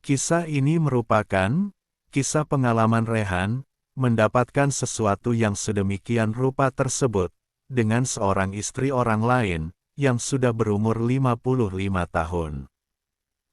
Kisah ini merupakan kisah pengalaman Rehan mendapatkan sesuatu yang sedemikian rupa tersebut dengan seorang istri orang lain yang sudah berumur 55 tahun.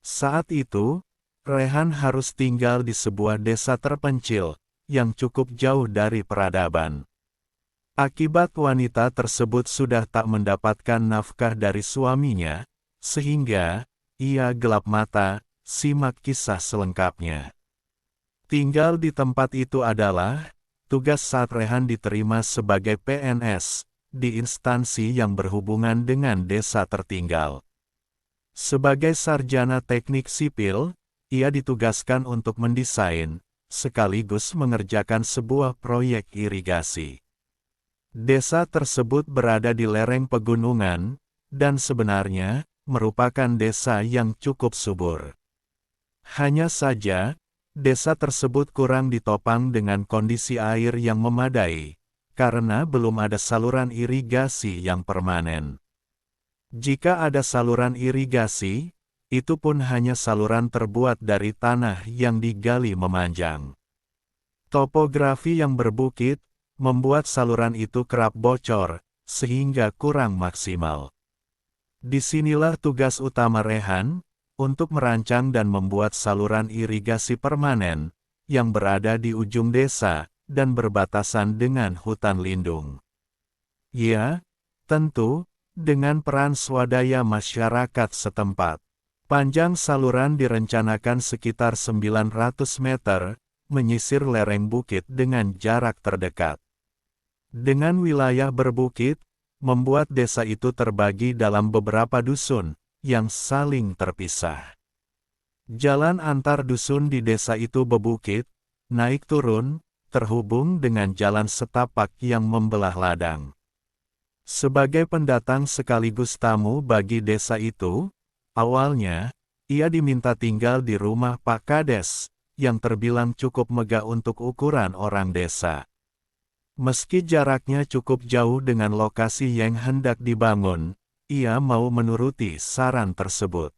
Saat itu, Rehan harus tinggal di sebuah desa terpencil yang cukup jauh dari peradaban. Akibat wanita tersebut sudah tak mendapatkan nafkah dari suaminya, sehingga ia gelap mata. Simak kisah selengkapnya. Tinggal di tempat itu adalah tugas saat Rehan diterima sebagai PNS di instansi yang berhubungan dengan desa tertinggal. Sebagai sarjana teknik sipil, ia ditugaskan untuk mendesain, sekaligus mengerjakan sebuah proyek irigasi. Desa tersebut berada di lereng pegunungan, dan sebenarnya merupakan desa yang cukup subur. Hanya saja, desa tersebut kurang ditopang dengan kondisi air yang memadai, karena belum ada saluran irigasi yang permanen. Jika ada saluran irigasi, itu pun hanya saluran terbuat dari tanah yang digali memanjang. Topografi yang berbukit, membuat saluran itu kerap bocor, sehingga kurang maksimal. Disinilah tugas utama Rehan, untuk merancang dan membuat saluran irigasi permanen, yang berada di ujung desa, dan berbatasan dengan hutan lindung. Ya, tentu, dengan peran swadaya masyarakat setempat. Panjang saluran direncanakan sekitar 900 meter, menyisir lereng bukit dengan jarak terdekat. Dengan wilayah berbukit, membuat desa itu terbagi dalam beberapa dusun, yang saling terpisah. Jalan antar dusun di desa itu bebukit, naik turun, terhubung dengan jalan setapak yang membelah ladang. Sebagai pendatang sekaligus tamu bagi desa itu, awalnya, ia diminta tinggal di rumah Pak Kades, yang terbilang cukup megah untuk ukuran orang desa. Meski jaraknya cukup jauh dengan lokasi yang hendak dibangun, ia mau menuruti saran tersebut.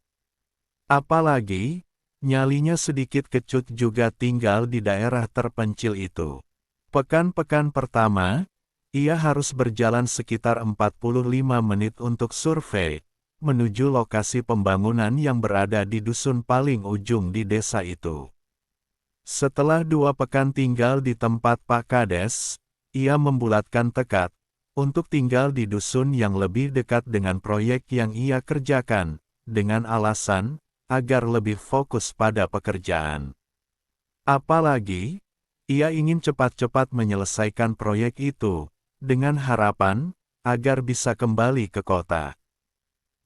Apalagi, nyalinya sedikit kecut juga tinggal di daerah terpencil itu. Pekan-pekan pertama, ia harus berjalan sekitar 45 menit untuk survei, menuju lokasi pembangunan yang berada di dusun paling ujung di desa itu. Setelah 2 pekan tinggal di tempat Pak Kades, ia membulatkan tekad untuk tinggal di dusun yang lebih dekat dengan proyek yang ia kerjakan, dengan alasan agar lebih fokus pada pekerjaan. Apalagi, ia ingin cepat-cepat menyelesaikan proyek itu, dengan harapan agar bisa kembali ke kota.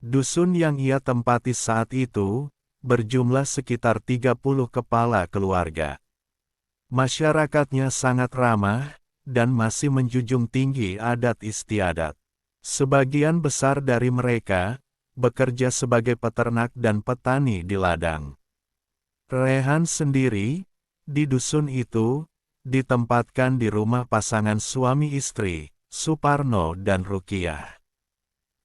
Dusun yang ia tempati saat itu berjumlah sekitar 30 kepala keluarga. Masyarakatnya sangat ramah, dan masih menjunjung tinggi adat istiadat. Sebagian besar dari mereka bekerja sebagai peternak dan petani di ladang. Rehan sendiri, di dusun itu, ditempatkan di rumah pasangan suami istri, Suparno dan Rukiah.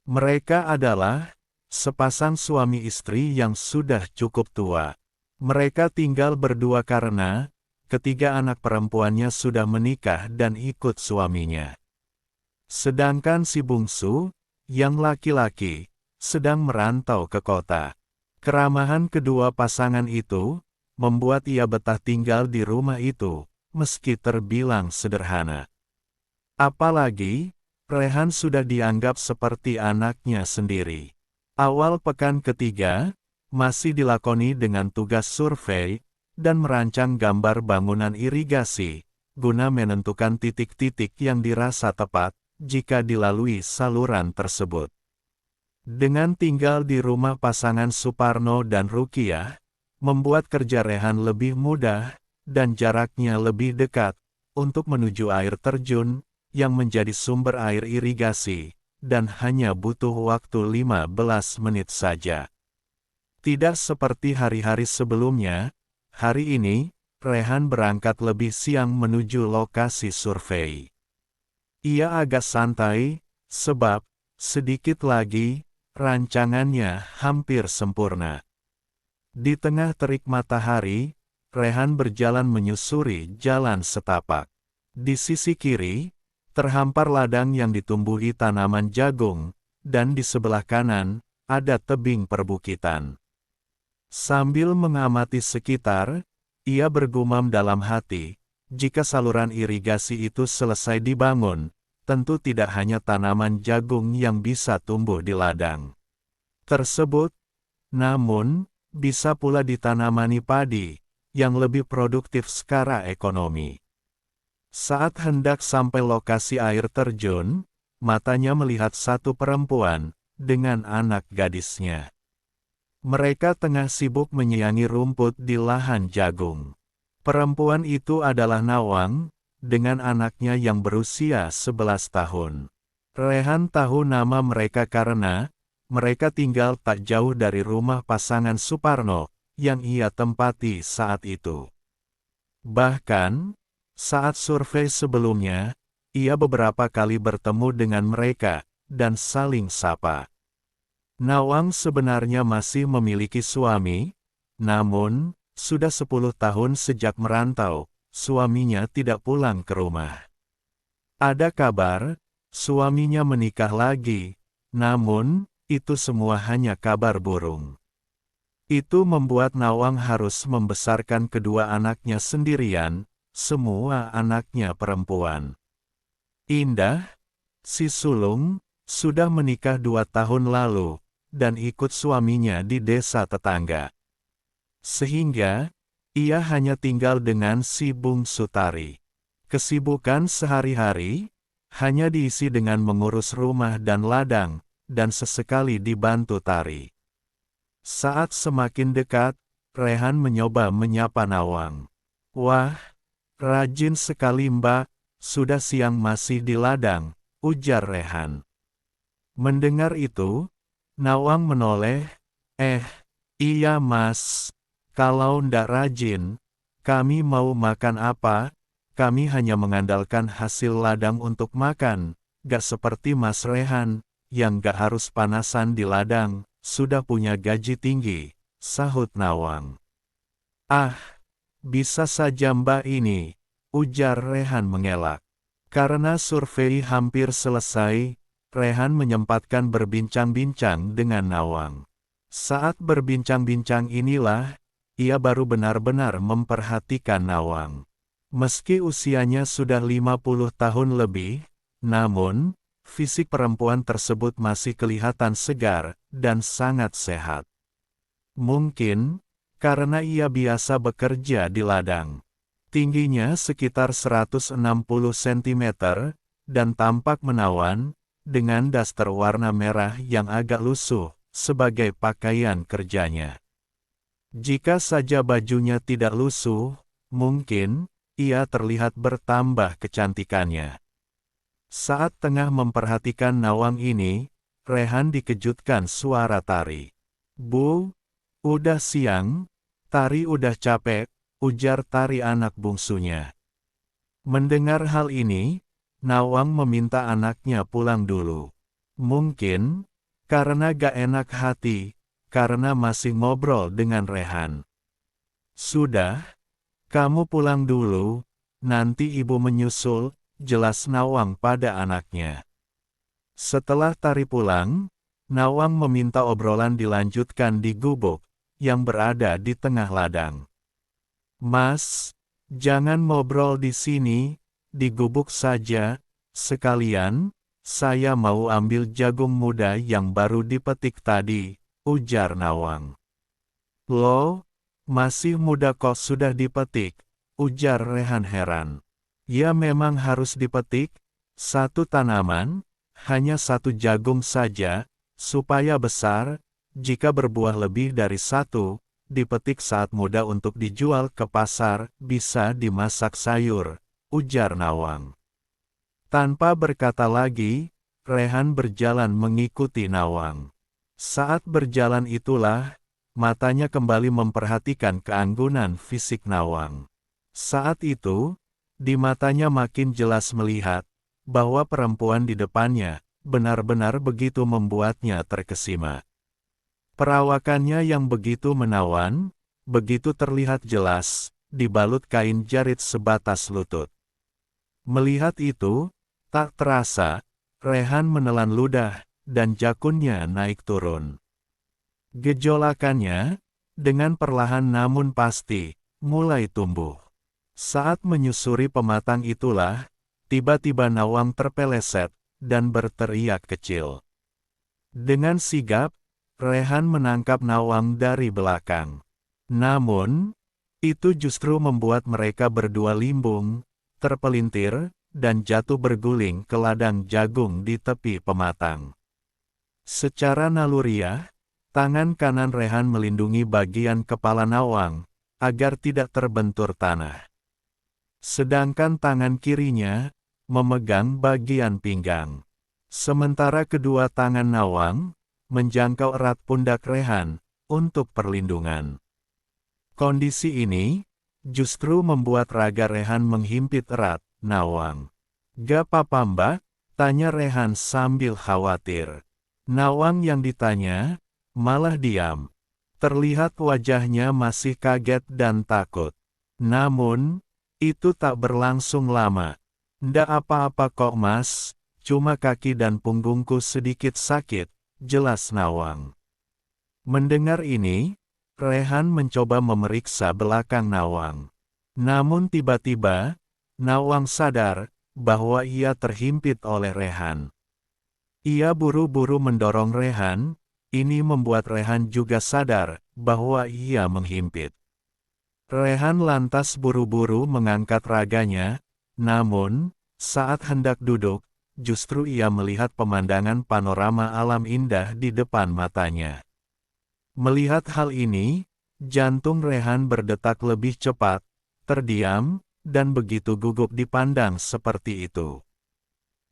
Mereka adalah sepasang suami istri yang sudah cukup tua. Mereka tinggal berdua karena ketiga anak perempuannya sudah menikah dan ikut suaminya. Sedangkan si bungsu, yang laki-laki, sedang merantau ke kota. Keramahan kedua pasangan itu membuat ia betah tinggal di rumah itu, meski terbilang sederhana. Apalagi, Rehan sudah dianggap seperti anaknya sendiri. Awal pekan ketiga, masih dilakoni dengan tugas survei, dan merancang gambar bangunan irigasi, guna menentukan titik-titik yang dirasa tepat, jika dilalui saluran tersebut. Dengan tinggal di rumah pasangan Suparno dan Rukiah, membuat kerja Rehan lebih mudah, dan jaraknya lebih dekat, untuk menuju air terjun, yang menjadi sumber air irigasi, dan hanya butuh waktu 15 menit saja. Tidak seperti hari-hari sebelumnya, hari ini, Rehan berangkat lebih siang menuju lokasi survei. Ia agak santai, sebab, sedikit lagi, rancangannya hampir sempurna. Di tengah terik matahari, Rehan berjalan menyusuri jalan setapak. Di sisi kiri, terhampar ladang yang ditumbuhi tanaman jagung, dan di sebelah kanan, ada tebing perbukitan. Sambil mengamati sekitar, ia bergumam dalam hati, jika saluran irigasi itu selesai dibangun, tentu tidak hanya tanaman jagung yang bisa tumbuh di ladang tersebut, namun, bisa pula ditanamani padi, yang lebih produktif secara ekonomi. Saat hendak sampai lokasi air terjun, matanya melihat satu perempuan, dengan anak gadisnya. Mereka tengah sibuk menyiangi rumput di lahan jagung. Perempuan itu adalah Nawang, dengan anaknya yang berusia 11 tahun. Rehan tahu nama mereka karena, mereka tinggal tak jauh dari rumah pasangan Suparno, yang ia tempati saat itu. Bahkan, saat survei sebelumnya, ia beberapa kali bertemu dengan mereka, dan saling sapa. Nawang sebenarnya masih memiliki suami, namun, sudah 10 tahun sejak merantau, suaminya tidak pulang ke rumah. Ada kabar, suaminya menikah lagi, namun, itu semua hanya kabar burung. Itu membuat Nawang harus membesarkan kedua anaknya sendirian, semua anaknya perempuan. Indah, si sulung, sudah menikah 2 tahun lalu, dan ikut suaminya di desa tetangga. Sehingga, ia hanya tinggal dengan si bungsu Tari. Kesibukan sehari-hari, hanya diisi dengan mengurus rumah dan ladang, dan sesekali dibantu Tari. Saat semakin dekat, Rehan mencoba menyapa Nawang. "Wah, rajin sekali Mbak, sudah siang masih di ladang," ujar Rehan. Mendengar itu, Nawang menoleh, iya Mas, kalau ndak rajin, kami mau makan apa? Kami hanya mengandalkan hasil ladang untuk makan, gak seperti Mas Rehan, yang gak harus panasan di ladang, sudah punya gaji tinggi," sahut Nawang. "Ah, bisa saja Mbak ini," ujar Rehan mengelak. Karena survei hampir selesai, Rehan menyempatkan berbincang-bincang dengan Nawang. Saat berbincang-bincang inilah, ia baru benar-benar memperhatikan Nawang. Meski usianya sudah 50 tahun lebih, namun, fisik perempuan tersebut masih kelihatan segar, dan sangat sehat. Mungkin, karena ia biasa bekerja di ladang. Tingginya sekitar 160 cm, dan tampak menawan, dengan daster warna merah yang agak lusuh, sebagai pakaian kerjanya. Jika saja bajunya tidak lusuh, mungkin, ia terlihat bertambah kecantikannya. Saat tengah memperhatikan Nawang ini, Rehan dikejutkan suara Tari. "Bu, udah siang, Tari udah capek," ujar Tari anak bungsunya. Mendengar hal ini, Nawang meminta anaknya pulang dulu. Mungkin, karena gak enak hati, karena masih ngobrol dengan Rehan. "Sudah, kamu pulang dulu, nanti ibu menyusul," jelas Nawang pada anaknya. Setelah Tari pulang, Nawang meminta obrolan dilanjutkan di gubuk, yang berada di tengah ladang. "Mas, jangan ngobrol di sini, di gubuk saja, sekalian, saya mau ambil jagung muda yang baru dipetik tadi," ujar Nawang. "Loh, masih muda kok sudah dipetik," ujar Rehan heran. "Ya memang harus dipetik, satu tanaman, hanya satu jagung saja, supaya besar, jika berbuah lebih dari satu, dipetik saat muda untuk dijual ke pasar, bisa dimasak sayur," ujar Nawang. Tanpa berkata lagi, Rehan berjalan mengikuti Nawang. Saat berjalan itulah, matanya kembali memperhatikan keanggunan fisik Nawang. Saat itu, di matanya makin jelas melihat, bahwa perempuan di depannya, benar-benar begitu membuatnya terkesima. Perawakannya yang begitu menawan, begitu terlihat jelas, dibalut kain jarit sebatas lutut. Melihat itu, tak terasa, Rehan menelan ludah, dan jakunnya naik turun. Gejolakannya, dengan perlahan namun pasti, mulai tumbuh. Saat menyusuri pematang itulah, tiba-tiba Nawang terpeleset, dan berteriak kecil. Dengan sigap, Rehan menangkap Nawang dari belakang. Namun, itu justru membuat mereka berdua limbung, terpelintir, dan jatuh berguling ke ladang jagung di tepi pematang. Secara naluriah, tangan kanan Rehan melindungi bagian kepala Nawang, agar tidak terbentur tanah. Sedangkan tangan kirinya, memegang bagian pinggang. Sementara kedua tangan Nawang, menjangkau erat pundak Rehan, untuk perlindungan. Kondisi ini, justru membuat raga Rehan menghimpit erat. Nawang. "Gak apa-apa mbak?" tanya Rehan sambil khawatir. Nawang yang ditanya, malah diam. Terlihat wajahnya masih kaget dan takut. Namun, itu tak berlangsung lama. "Ndak apa-apa kok mas, cuma kaki dan punggungku sedikit sakit," jelas Nawang. Mendengar ini, Rehan mencoba memeriksa belakang Nawang. Namun tiba-tiba, Nawang sadar bahwa ia terhimpit oleh Rehan. Ia buru-buru mendorong Rehan, ini membuat Rehan juga sadar bahwa ia menghimpit. Rehan lantas buru-buru mengangkat raganya, namun, saat hendak duduk, justru ia melihat pemandangan panorama alam indah di depan matanya. Melihat hal ini, jantung Rehan berdetak lebih cepat, terdiam, dan begitu gugup dipandang seperti itu.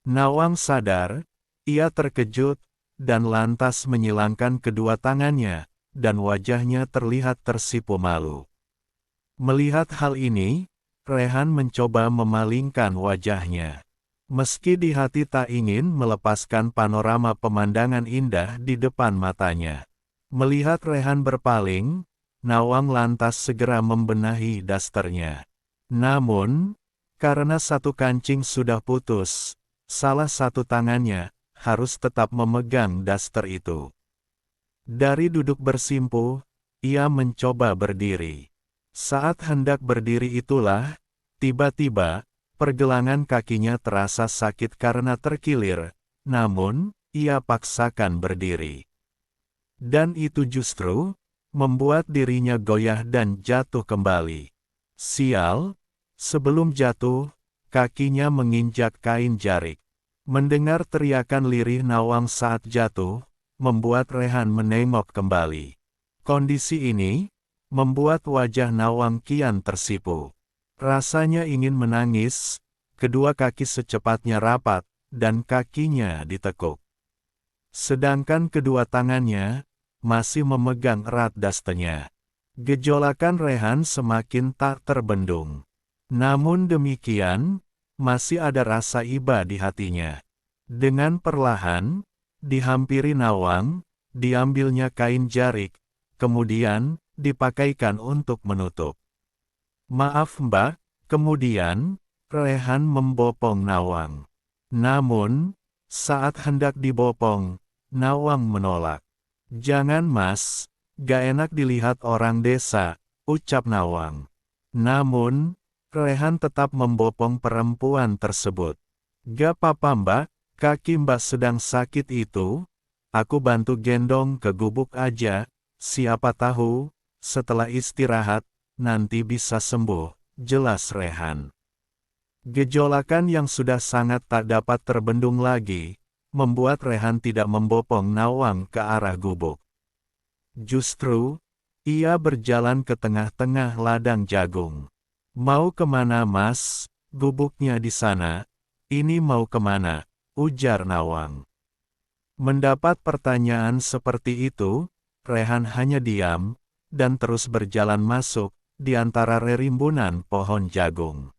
Nawang sadar, ia terkejut, dan lantas menyilangkan kedua tangannya, dan wajahnya terlihat tersipu malu. Melihat hal ini, Rehan mencoba memalingkan wajahnya. Meski di hati tak ingin melepaskan panorama pemandangan indah di depan matanya. Melihat Rehan berpaling, Nawang lantas segera membenahi dasternya. Namun, karena satu kancing sudah putus, salah satu tangannya harus tetap memegang daster itu. Dari duduk bersimpuh, ia mencoba berdiri. Saat hendak berdiri itulah, tiba-tiba, pergelangan kakinya terasa sakit karena terkilir, namun, ia paksakan berdiri. Dan itu justru membuat dirinya goyah dan jatuh kembali. Sial, sebelum jatuh, kakinya menginjak kain jarik. Mendengar teriakan lirih Nawang saat jatuh, membuat Rehan menengok kembali. Kondisi ini membuat wajah Nawang kian tersipu. Rasanya ingin menangis, kedua kaki secepatnya rapat, dan kakinya ditekuk. Sedangkan kedua tangannya masih memegang erat dasternya. Gejolakan Rehan semakin tak terbendung. Namun demikian, masih ada rasa iba di hatinya. Dengan perlahan, dihampiri Nawang, diambilnya kain jarik, kemudian, dipakaikan untuk menutup. "Maaf mbak," kemudian, Rehan membopong Nawang. Namun, saat hendak dibopong, Nawang menolak. "Jangan mas, gak enak dilihat orang desa," ucap Nawang. Namun, Rehan tetap membopong perempuan tersebut. "Gak apa-apa mbak, kaki mbak sedang sakit itu. Aku bantu gendong ke gubuk aja, siapa tahu, setelah istirahat, nanti bisa sembuh," jelas Rehan. Gejolakan yang sudah sangat tak dapat terbendung lagi, membuat Rehan tidak membopong Nawang ke arah gubuk. Justru, ia berjalan ke tengah-tengah ladang jagung. "Mau kemana mas? Gubuknya di sana." "Ini mau kemana?" ujar Nawang. Mendapat pertanyaan seperti itu, Rehan hanya diam, dan terus berjalan masuk, di antara rerimbunan pohon jagung.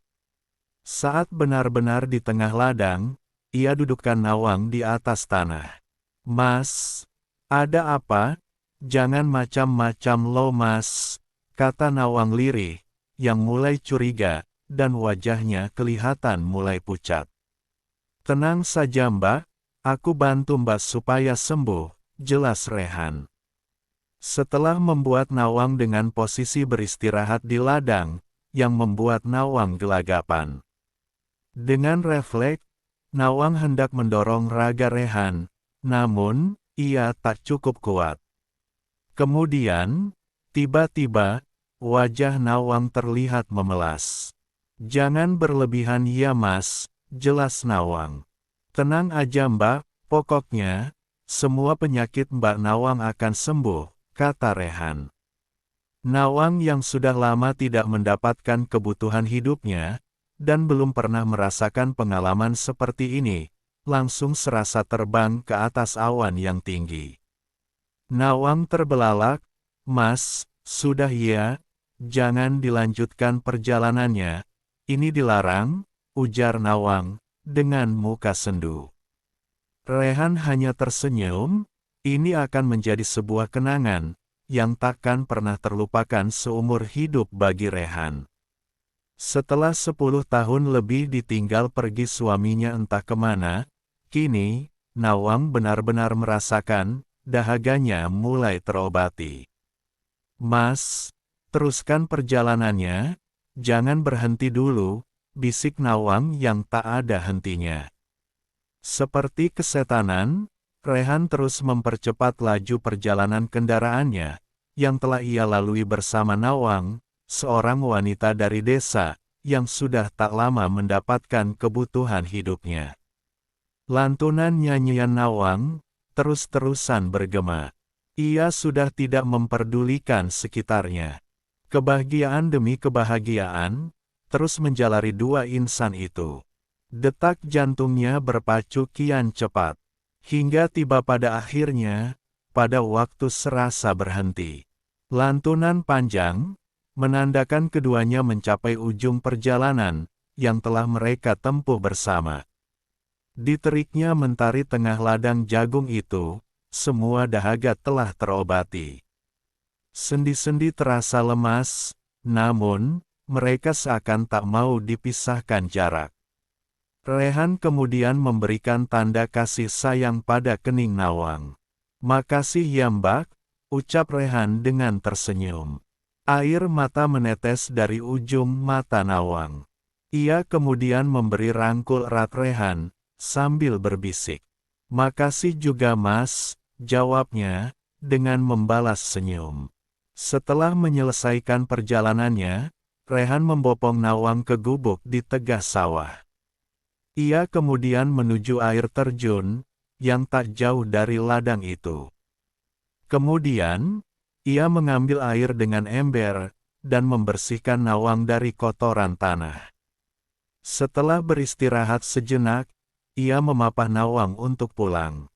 Saat benar-benar di tengah ladang, ia dudukkan Nawang di atas tanah. "Mas, ada apa?" Jangan macam-macam lo Mas, kata Nawang lirih, yang mulai curiga, dan wajahnya kelihatan mulai pucat. Tenang saja Mbak, aku bantu Mbak supaya sembuh, jelas Rehan. Setelah membuat Nawang dengan posisi beristirahat di ladang, yang membuat Nawang gelagapan. Dengan refleks, Nawang hendak mendorong raga Rehan, namun, ia tak cukup kuat. Kemudian, tiba-tiba, wajah Nawang terlihat memelas. Jangan berlebihan ya Mas, jelas Nawang. Tenang aja Mbak, pokoknya, semua penyakit Mbak Nawang akan sembuh, kata Rehan. Nawang yang sudah lama tidak mendapatkan kebutuhan hidupnya, dan belum pernah merasakan pengalaman seperti ini, langsung serasa terbang ke atas awan yang tinggi. Nawang terbelalak, Mas, sudah ya, jangan dilanjutkan perjalanannya, ini dilarang, ujar Nawang, dengan muka sendu. Rehan hanya tersenyum, ini akan menjadi sebuah kenangan, yang takkan pernah terlupakan seumur hidup bagi Rehan. Setelah 10 tahun lebih ditinggal pergi suaminya entah kemana, kini, Nawang benar-benar merasakan, dahaganya mulai terobati. Mas, teruskan perjalanannya, jangan berhenti dulu, bisik Nawang yang tak ada hentinya. Seperti kesetanan, Rehan terus mempercepat laju perjalanan kendaraannya, yang telah ia lalui bersama Nawang, seorang wanita dari desa, yang sudah tak lama mendapatkan kebutuhan hidupnya. Lantunan nyanyian Nawang, terus-terusan bergema. Ia sudah tidak memperdulikan sekitarnya. Kebahagiaan demi kebahagiaan, terus menjalari dua insan itu. Detak jantungnya berpacu kian cepat. Hingga tiba pada akhirnya, pada waktu serasa berhenti. Lantunan panjang, menandakan keduanya mencapai ujung perjalanan, yang telah mereka tempuh bersama. Di teriknya mentari tengah ladang jagung itu, semua dahaga telah terobati. Sendi-sendi terasa lemas, namun, mereka seakan tak mau dipisahkan jarak. Rehan kemudian memberikan tanda kasih sayang pada kening Nawang. Makasih ya Mbak, ucap Rehan dengan tersenyum. Air mata menetes dari ujung mata Nawang. Ia kemudian memberi rangkul erat Rehan, sambil berbisik. Makasih juga Mas, jawabnya, dengan membalas senyum. Setelah menyelesaikan perjalanannya, Rehan membopong Nawang ke gubuk di tengah sawah. Ia kemudian menuju air terjun, yang tak jauh dari ladang itu. Kemudian, ia mengambil air dengan ember, dan membersihkan Nawang dari kotoran tanah. Setelah beristirahat sejenak, ia memapah Nawang untuk pulang.